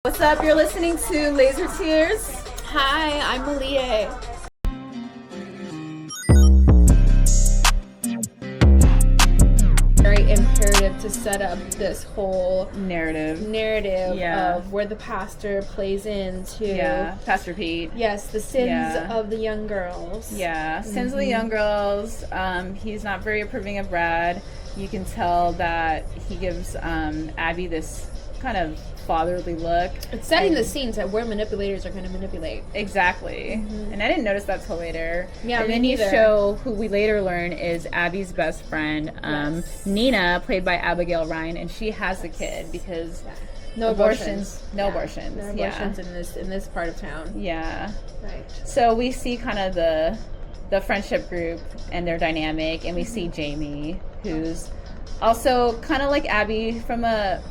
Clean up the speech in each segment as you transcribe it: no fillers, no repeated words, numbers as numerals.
What's up? You're listening to Laser Tears. Hi, I'm Malie. Very imperative to set up this whole narrative of where the pastor plays into Pastor Pete. Yes, the sins of the young girls. Sins of the young girls. He's not very approving of Brad. You can tell that he gives Abby this kind of fatherly look. It's setting the scenes that where manipulators are going to manipulate. Exactly. And I didn't notice that till later. Yeah, and then you show who we later learn is Abby's best friend, Nina, played by Abigail Ryan, and she has the kid because no abortions. No abortions in this part of town. Yeah. Right. So we see kind of the friendship group and their dynamic, and we see Jamie, who's also kind of like Abby from a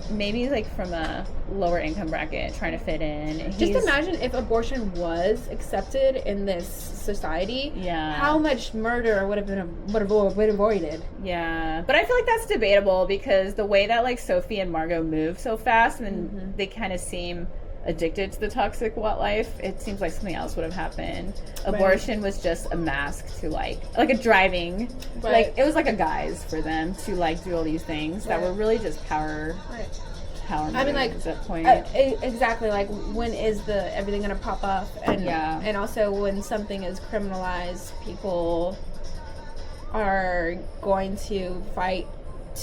lower income bracket, trying to fit in. Just imagine if abortion was accepted in this society. Yeah. How much murder would have been avoided. Yeah. But I feel like that's debatable because the way that like Sophie and Margot move so fast and they kind of seem addicted to the toxic life, it seems like something else would have happened. Abortion was just a mask to like a driving, like it was like a guise for them to like do all these things that were really just power. I mean, like, at that point. Exactly. Like, when is everything gonna pop up? And also when something is criminalized, people are going to fight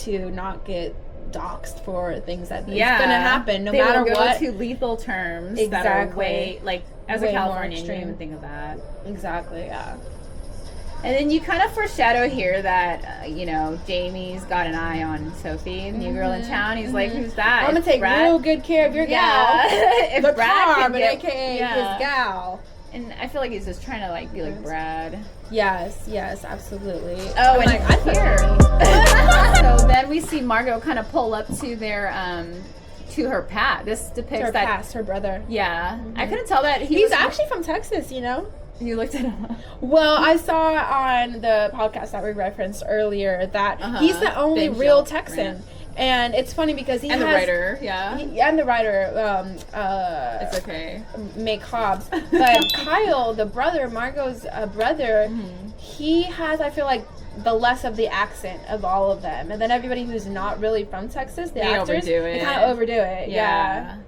to not get doxxed for things that is gonna happen no matter what. To lethal terms that are way, like, as a Californian, you don't even think of that. Exactly. Yeah. And then you kind of foreshadow here that, Jamie's got an eye on Sophie, new girl in town. He's like, who's that? I'm going to take real good care of your gal. If the Brad Carmen, a.k.a. his gal. And I feel like he's just trying to, like, be like Brad. Yes, absolutely. Oh, and I'm here. So then we see Margot kind of pull up to their, to her Pat. This depicts her brother. Yeah. I couldn't tell that he's actually from Texas, You looked it up. Well, I saw on the podcast that we referenced earlier that he's the only Binge real Texan. Right. And it's funny because the writer, and the writer, it's okay, Make Hobbs. But Kyle, the brother, Margot's brother, he has, I feel like, the less of the accent of all of them. And then everybody who's not really from Texas, the actors, they kind of overdo it. Yeah.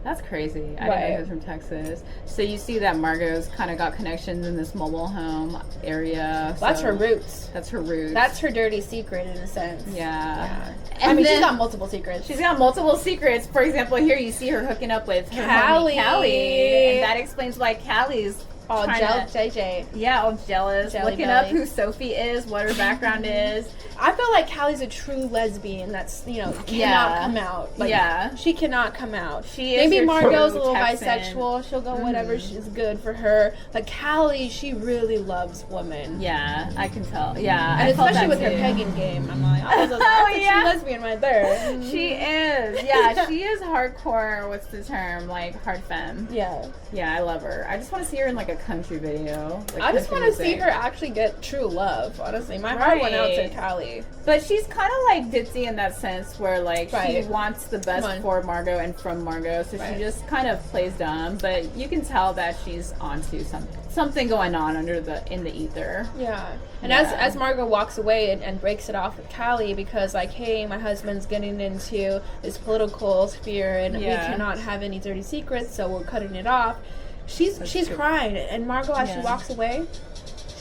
That's crazy. I didn't know he was from Texas. So you see that Margot's kind of got connections in this mobile home area. Well, that's her roots. That's her roots. That's her dirty secret, in a sense. Yeah. I mean, she's got multiple secrets. She's got multiple secrets. For example, here you see her hooking up with her homie, Callie. And that explains why Callie's all jealous, JJ. Yeah, all jealous. Jelly looking belly. up who Sophie is, what her background is. I feel like Callie's a true lesbian that's, cannot come out. Like, she cannot come out. She is. Maybe Margot's a little Texan. bisexual. She'll go whatever is good for her. But Callie, she really loves women. Yeah, I can tell. Yeah, and especially with her pegging game. I'm like, that's a true lesbian right there. She is. Yeah, she is hardcore. What's the term? Like hard femme. Yeah. Yeah, I love her. I just want to see her in like a country video. Like I just want to see her actually get true love. Honestly, my heart went out to Callie. But she's kind of like ditzy in that sense, where like she wants the best for Margot and from Margot, so she just kind of plays dumb. But you can tell that she's onto something going on in the ether. Yeah. And as Margot walks away and breaks it off with Callie because like, hey, my husband's getting into this political sphere and we cannot have any dirty secrets, so we're cutting it off. She's crying, and Margot, as she walks away,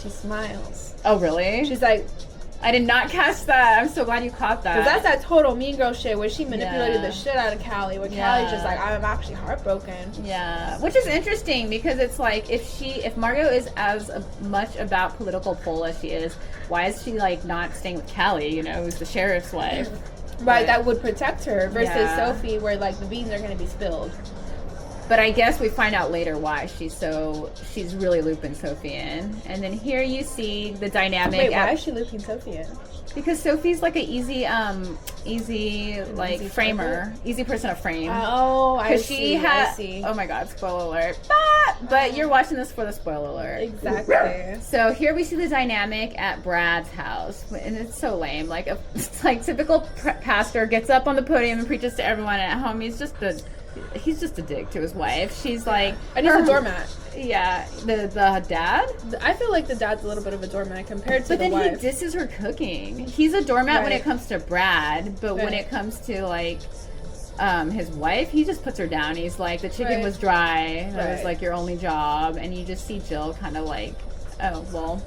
she smiles. Oh, really? She's like, I did not catch that. I'm so glad you caught that. Because that's that total mean girl shit where she manipulated the shit out of Callie. Where Callie's just like, I'm actually heartbroken. Yeah, which is interesting because it's like if Margot is as much about political pull as she is, why is she like not staying with Callie? Who's the sheriff's wife? Right, that would protect her versus Sophie, where like the beans are going to be spilled. But I guess we find out later why she's really looping Sophie in. And then here you see the dynamic. Wait, why is she looping Sophie in? Because Sophie's like an easy framer. Easy person to frame. Oh, I see. I see. Oh my god, spoiler alert. But you're watching this for the spoiler alert. Exactly. So here we see the dynamic at Brad's house. And it's so lame. Like, it's like typical pastor gets up on the podium and preaches to everyone, and at home he's just the he's just a dick to his wife. She's like, and he's a doormat. Yeah, the dad. I feel like the dad's a little bit of a doormat compared to the wife. But then he disses her cooking. He's a doormat when it comes to Brad, but when it comes to like his wife, he just puts her down. He's like, the chicken was dry. That was like your only job, and you just see Jill kind of like, oh well,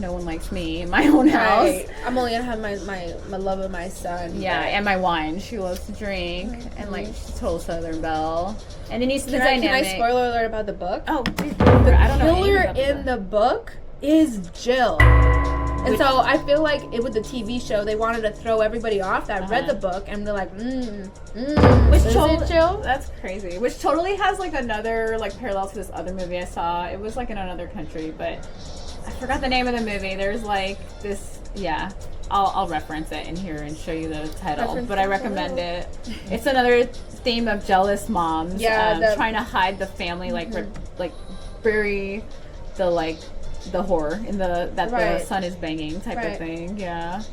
no one likes me in my own house. I'm only gonna have my love of my son. Yeah, and my wine. She loves to drink, and like she's a total Southern belle. And then you see the dynamic. Can I spoiler alert about the book? Oh, please. The killer in the book is Jill. And so I feel like with the TV show, they wanted to throw everybody off that read the book, and they're like, which is it Jill? That's crazy. Which totally has like another like parallel to this other movie I saw. It was like in another country, but I forgot the name of the movie. There's like this, I'll reference it in here and show you the title, but I recommend it. It's another theme of jealous moms, trying to hide the family, like like bury the whore in the son is banging type of thing. I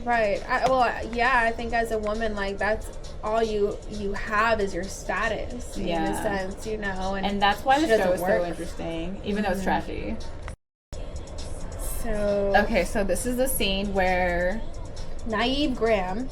think as a woman, like that's all you have is your status in a sense, you know, and that's why the show is so interesting, even though it's trashy. So this is the scene where Naive Graham,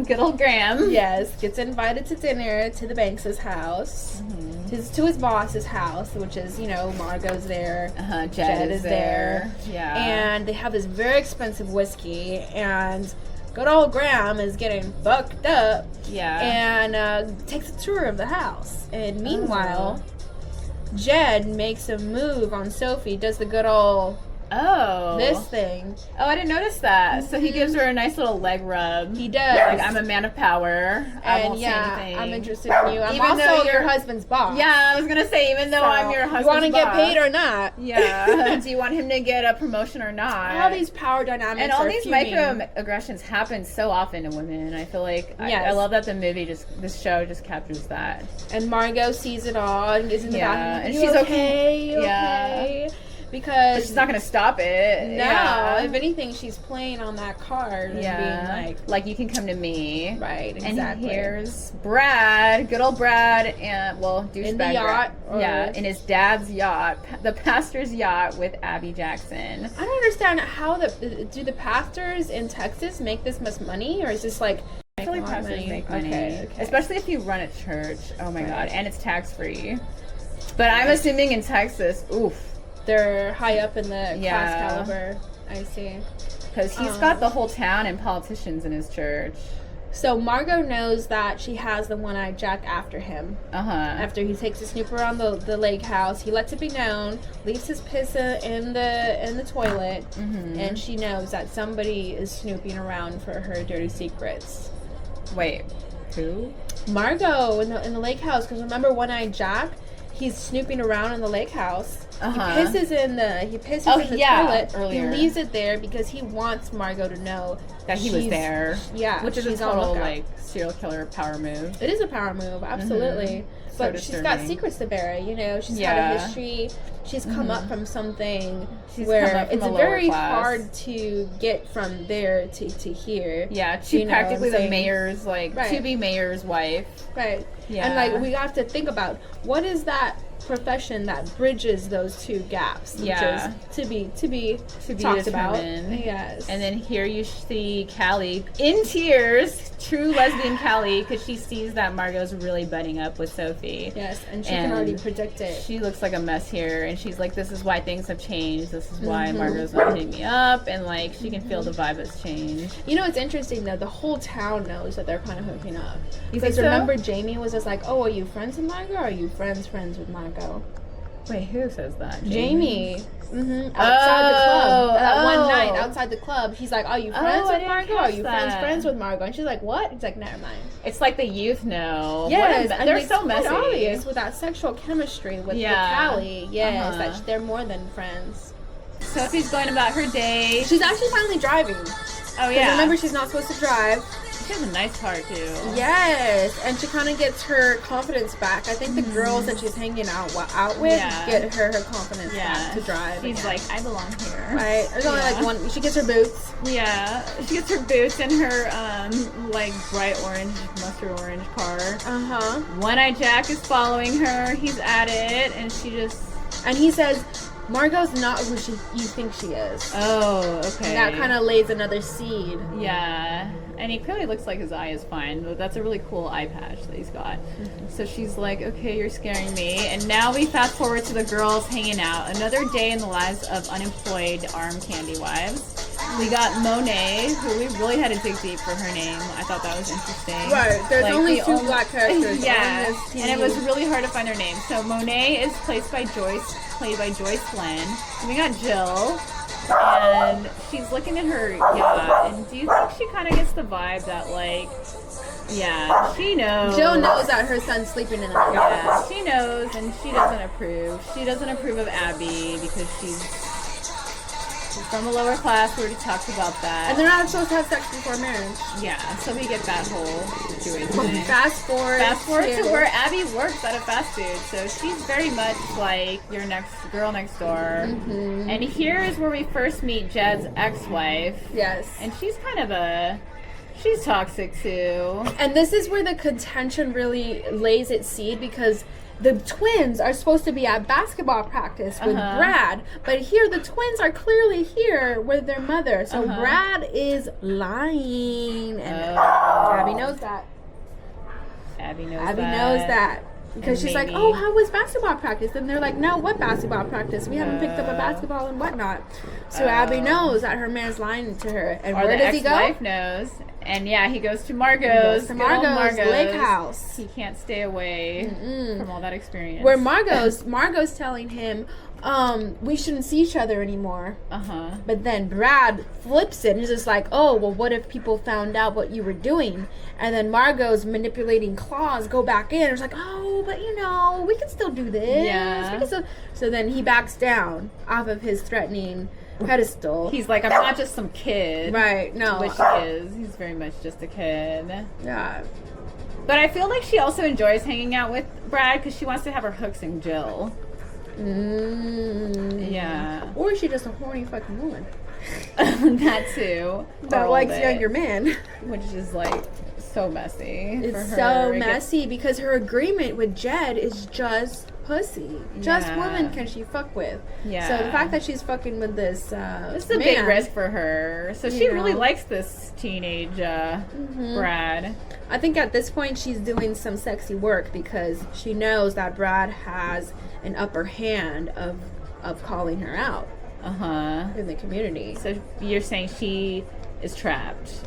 good old Graham, gets invited to dinner to the Banks' house, to his boss's house, which is, you know, Margot's there, Jed is there, and they have this very expensive whiskey, and good old Graham is getting fucked up, and takes a tour of the house, and meanwhile, Jed makes a move on Sophie, does the good old this thing. Oh, I didn't notice that. So he gives her a nice little leg rub. He does. Like, I'm a man of power. I won't say anything. I'm interested in you. I'm even also your husband's boss. Yeah, I was gonna say, even though I'm your husband's boss. You want to get paid or not? Yeah. Do you want him to get a promotion or not? All these power dynamics and all these microaggressions happen so often to women. I feel like I love that this show just captures that. And Margot sees it all and is in the bathroom. And she's okay. Okay. Because she's not gonna stop it. No, if anything, she's playing on that card and being like you can come to me, right? Exactly. And here's Brad, good old Brad, and douchebag in the yacht, in his dad's yacht, the pastor's yacht with Abby Jackson. I don't understand how do the pastors in Texas make this much money, or is this like? I feel like pastors make money, especially if you run a church. Oh my god, and it's tax free. But I'm assuming in Texas, they're high up in the class caliber. I see. Because he's got the whole town and politicians in his church. So Margot knows that she has the one-eyed Jack after him. After he takes a snoop around the lake house, he lets it be known, leaves his piss in the toilet, and she knows that somebody is snooping around for her dirty secrets. Wait, who? Margot in the lake house. Because remember, one-eyed Jack? He's snooping around in the lake house. He pisses in the toilet earlier. He leaves it there because he wants Margot to know that he was there. Yeah, which is a total like serial killer power move. It is a power move, absolutely. But she's got secrets to bury. You know, she's had a history. She's come up from something where it's very hard to get from there to here. Yeah, she's practically the mayor's to be mayor's wife. Right. Yeah. And like we have to think about what is that profession that bridges those two gaps, which is to be talked about. Yes. And then here you see Callie in tears, true lesbian Callie, because she sees that Margot's really butting up with Sophie. Yes, and she can already predict it. She looks like a mess here, and she's like, this is why things have changed. This is why Margot's not hitting me up, and like she can feel the vibe has changed. You know, it's interesting though. The whole town knows that they're kind of hooking up. Because remember, Jamie was just like, "Oh, are you friends with Margot? Or are you friends with Margot?" Wait, who says that? Jamie. Outside the club. One night outside the club, he's like, "Are you friends with Margot? Are you friends with Margot?" And she's like, "What?" He's like, "Never mind." It's like the youth know. Yes, and they're so messy. Obvious with that sexual chemistry with Callie. Yes, that they're more than friends. Sophie's going about her day. She's actually finally driving. Oh yeah. Remember, she's not supposed to drive. She has a nice car, too. Yes, and she kind of gets her confidence back. I think the girls that she's hanging out with get her confidence back to drive. She's like, I belong here. Right. There's only like one. She gets her boots. Yeah. She gets her boots and her, like, bright orange, mustard orange car. Uh-huh. One-Eye Jack is following her. He's at it, and she just... And he says, Margot's not who you think she is. Oh, okay. And that kind of lays another seed. Yeah. And he clearly looks like his eye is fine, but that's a really cool eye patch that he's got. Mm-hmm. So she's like, okay, you're scaring me. And now we fast forward to the girls hanging out. Another day in the lives of unemployed arm candy wives. We got Monet, who we really had to dig deep for her name. I thought that was interesting. Right. There's like only two black characters. Yeah. On this team. And it was really hard to find her name. So Monet is played by Joyce Flynn. And we got Jill. And she's looking at her yacht. And do you think she kind of gets the vibe that, like, yeah, she knows. Jill knows that her son's sleeping in the yacht. Yeah, she knows, and she doesn't approve. She doesn't approve of Abby because she's from a lower class. We already talked about that. And they're not supposed to have sex before marriage. Yeah, so we get that whole situation. Fast forward to where Abby works at a fast food. So she's very much like your next girl next door. Mm-hmm. And here is where we first meet Jed's ex-wife. Yes. And she's kind of she's toxic too. And this is where the contention really lays its seed, because the twins are supposed to be at basketball practice with Brad, but here the twins are clearly here with their mother. So Brad is lying, and Abby knows that. Abby knows that. Because she's like, oh, how was basketball practice? And they're like, no, what basketball practice? We haven't picked up a basketball and whatnot. So Abby knows that her man's lying to her. And where does he go? Or the ex-wife knows. And yeah, he goes to Margot's lake house. He can't stay away from all that experience. Where Margot's telling him, we shouldn't see each other anymore. But then Brad flips it and is just like, oh, well, what if people found out what you were doing? And then Margot's manipulating claws go back in. It's like, oh, but we can still do this. Yeah. So then he backs down off of his threatening pedestal. He's like, I'm not just some kid. Right, no. Which he is. He's very much just a kid. Yeah. But I feel like she also enjoys hanging out with Brad because she wants to have her hooks in Jill. Yeah. Or is she just a horny fucking woman? That too. That likes younger men. Which is like so messy. It's so messy because her agreement with Jed is just pussy. Just woman can she fuck with. Yeah. So the fact that she's fucking with this it's a big risk for her. So she really likes this teenage Brad. I think at this point she's doing some sexy work because she knows that Brad has an upper hand of calling her out. In the community. So you're saying she is trapped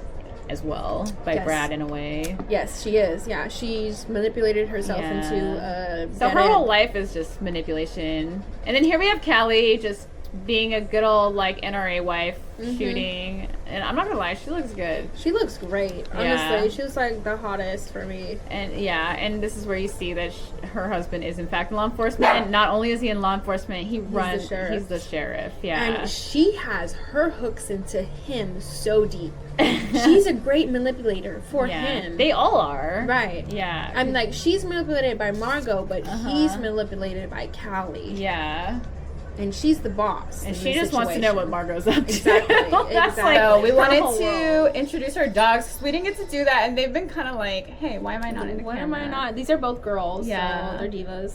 as well by Brad in a way. Yes, she is. Yeah, she's manipulated herself into so her whole life is just manipulation. And then here we have Callie just being a good old like NRA wife, shooting. And I'm not gonna lie, she looks good. She looks great. Honestly, she was like the hottest for me. And and this is where you see that her husband is in fact in law enforcement. Not only is he in law enforcement, he's the sheriff. Yeah, and she has her hooks into him so deep. She's a great manipulator for him. They all are. Right. Yeah. I'm like, she's manipulated by Margot, but he's manipulated by Callie. Yeah. And she's the boss. And she just wants to know what Margot's up to. Exactly. So we wanted to introduce our dogs. We didn't get to do that, and they've been kind of like, hey, why am I not in the camera? Why am I not? These are both girls. Yeah. So they're divas.